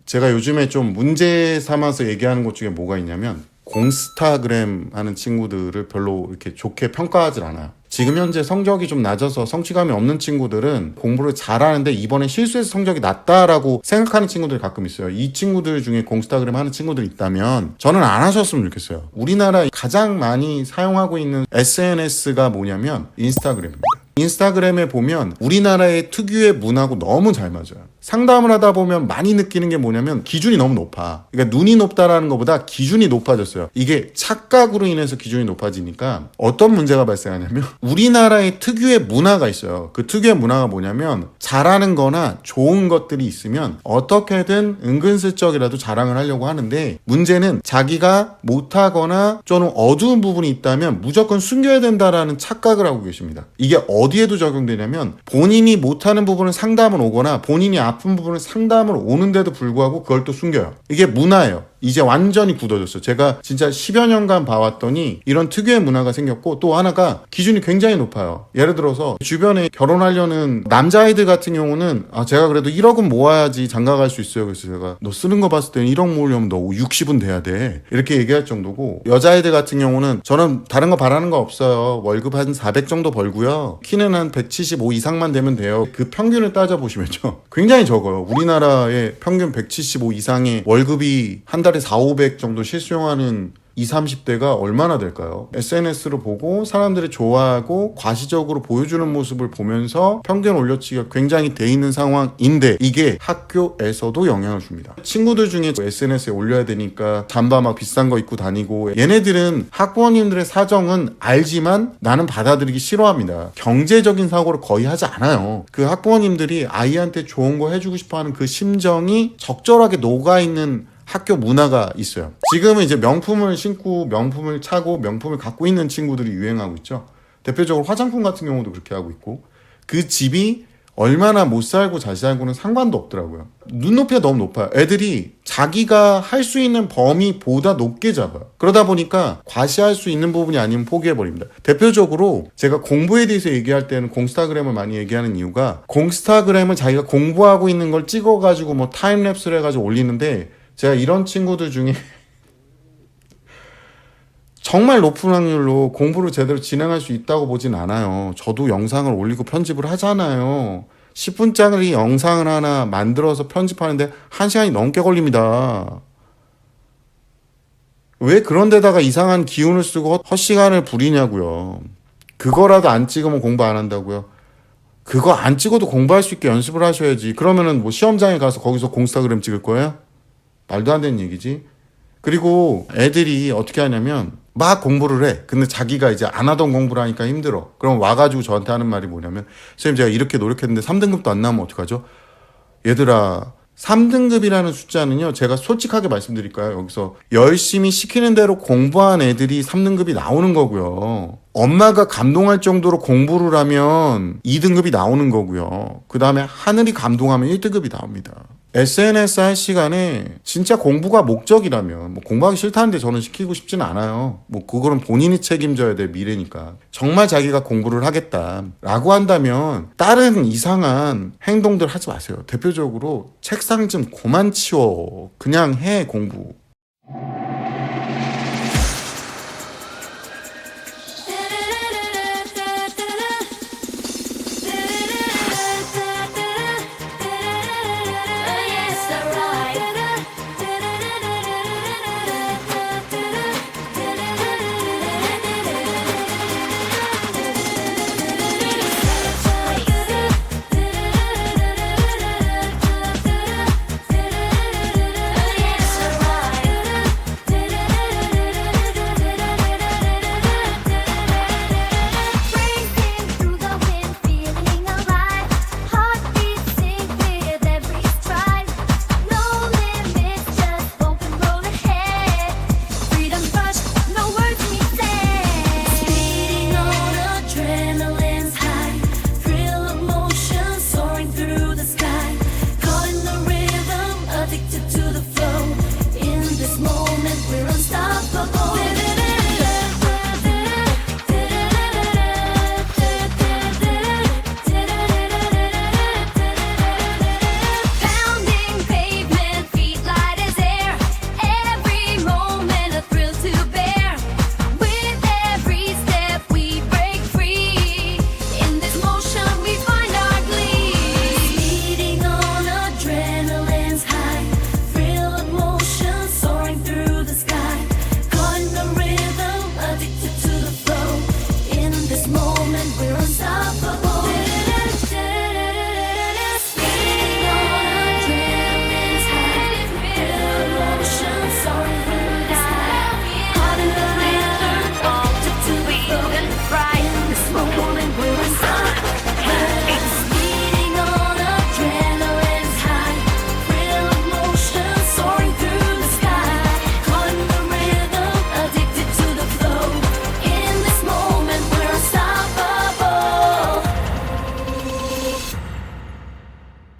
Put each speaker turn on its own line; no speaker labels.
제가 요즘에 좀 문제 삼아서 얘기하는 것 중에 뭐가 있냐면 공스타그램 하는 친구들을 별로 이렇게 좋게 평가하지 않아요. 지금 현재 성적이 좀 낮아서 성취감이 없는 친구들은 공부를 잘하는데 이번에 실수해서 성적이 낮다라고 생각하는 친구들이 가끔 있어요. 이 친구들 중에 공스타그램 하는 친구들 있다면 저는 안 하셨으면 좋겠어요. 우리나라에 가장 많이 사용하고 있는 SNS가 뭐냐면 인스타그램입니다. 인스타그램에 보면 우리나라의 특유의 문화하고 너무 잘 맞아요. 상담을 하다 보면 많이 느끼는 게 뭐냐면 기준이 너무 높아. 그러니까 눈이 높다라는 것보다 기준이 높아졌어요. 이게 착각으로 인해서 기준이 높아지니까 어떤 문제가 발생하냐면 우리나라의 특유의 문화가 있어요. 그 특유의 문화가 뭐냐면 잘하는 거나 좋은 것들이 있으면 어떻게든 은근슬쩍이라도 자랑을 하려고 하는데 문제는 자기가 못하거나 좀 어두운 부분이 있다면 무조건 숨겨야 된다라는 착각을 하고 계십니다. 이게 어디에도 적용되냐면 본인이 못하는 부분을 상담을 오거나 본인이 아픈 부분을 상담을 오는데도 불구하고 그걸 또 숨겨요. 이게 문화예요. 이제 완전히 굳어졌어요. 제가 진짜 10여 년간 봐왔더니 이런 특유의 문화가 생겼고 또 하나가 기준이 굉장히 높아요. 예를 들어서 주변에 결혼하려는 남자아이들 같은 경우는 제가 그래도 1억은 모아야지 장가갈 수 있어요. 그래서 제가 너 쓰는 거 봤을 때는 1억 모으려면 너 60은 돼야 돼. 이렇게 얘기할 정도고 여자아이들 같은 경우는 저는 다른 거 바라는 거 없어요. 월급 한 400 정도 벌고요. 키는 한 175 이상만 되면 돼요. 그 평균을 따져보시면요. 굉장히 적어요. 우리나라의 평균 175 이상의 월급이 한 달에 4,500 정도 실수용하는 20, 30대가 얼마나 될까요? SNS로 보고 사람들이 좋아하고 과시적으로 보여주는 모습을 보면서 평균 올려치기가 굉장히 돼 있는 상황인데 이게 학교에서도 영향을 줍니다. 친구들 중에 SNS에 올려야 되니까 잠바 막 비싼 거 입고 다니고 얘네들은 학부모님들의 사정은 알지만 나는 받아들이기 싫어합니다. 경제적인 사고를 거의 하지 않아요. 그 학부모님들이 아이한테 좋은 거 해주고 싶어하는 그 심정이 적절하게 녹아있는 학교 문화가 있어요. 지금은 이제 명품을 신고 명품을 차고 명품을 갖고 있는 친구들이 유행하고 있죠. 대표적으로 화장품 같은 경우도 그렇게 하고 있고 그 집이 얼마나 못 살고 잘 살고는 상관도 없더라고요. 눈높이가 너무 높아요. 애들이 자기가 할 수 있는 범위보다 높게 잡아요. 그러다 보니까 과시할 수 있는 부분이 아니면 포기해버립니다. 대표적으로 제가 공부에 대해서 얘기할 때는 공스타그램을 많이 얘기하는 이유가 공스타그램은 자기가 공부하고 있는 걸 찍어가지고 뭐 타임랩스를 해가지고 올리는데 제가 이런 친구들 중에 정말 높은 확률로 공부를 제대로 진행할 수 있다고 보진 않아요. 저도 영상을 올리고 편집을 하잖아요. 10분짜리 영상을 하나 만들어서 편집하는데 1시간이 넘게 걸립니다. 왜 그런 데다가 이상한 기운을 쓰고 헛시간을 부리냐고요. 그거라도 안 찍으면 공부 안 한다고요. 그거 안 찍어도 공부할 수 있게 연습을 하셔야지. 그러면은 뭐 시험장에 가서 거기서 공스타그램 찍을 거예요? 말도 안 되는 얘기지. 그리고 애들이 어떻게 하냐면 막 공부를 해. 근데 자기가 이제 안 하던 공부를 하니까 힘들어. 그럼 와가지고 저한테 하는 말이 뭐냐면 선생님 제가 이렇게 노력했는데 3등급도 안 나오면 어떡하죠? 얘들아 3등급이라는 숫자는요 제가 솔직하게 말씀드릴까요? 여기서 열심히 시키는 대로 공부한 애들이 3등급이 나오는 거고요. 엄마가 감동할 정도로 공부를 하면 2등급이 나오는 거고요. 그 다음에 하늘이 감동하면 1등급이 나옵니다. SNS 할 시간에 진짜 공부가 목적이라면 뭐 공부하기 싫다는데 저는 시키고 싶지는 않아요. 뭐 그거는 본인이 책임져야 될 미래니까. 정말 자기가 공부를 하겠다라고 한다면 다른 이상한 행동들 하지 마세요. 대표적으로 책상 좀 그만 치워. 그냥 해 공부.